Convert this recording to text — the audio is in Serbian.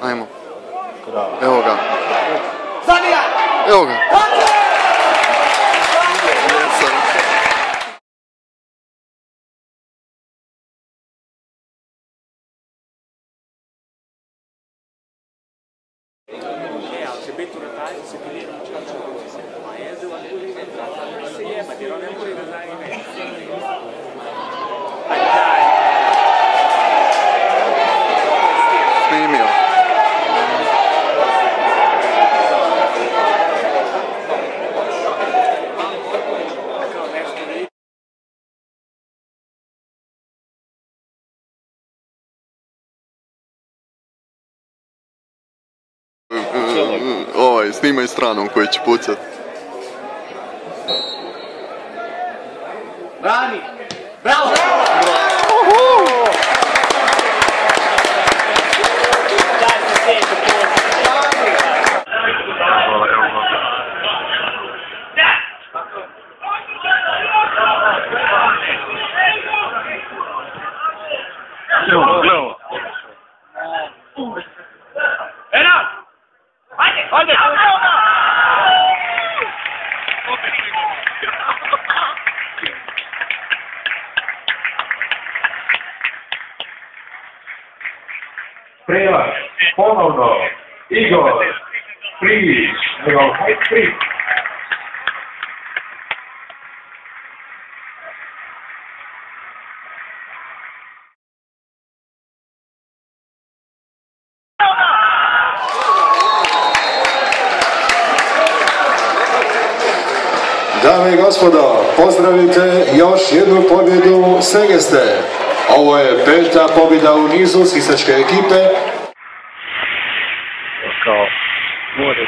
Ajmo. Evo ga. Evo ga. Se metto una taglia, se ti viene un calcio così, se il paese va pure in entrata, non si è, ma ti non è pure in andare in mezzo. Snimio. Snimaj stranom koji će pucat. Brani! Bravo! Prelaz, ponovno, Igor, Privić, njegov hat-trick. Dame i gospodo, pozdravite još jednu pobjedu Segeste. Ovo je 5. pobjeda u nizu sisačke ekipe. Kao, more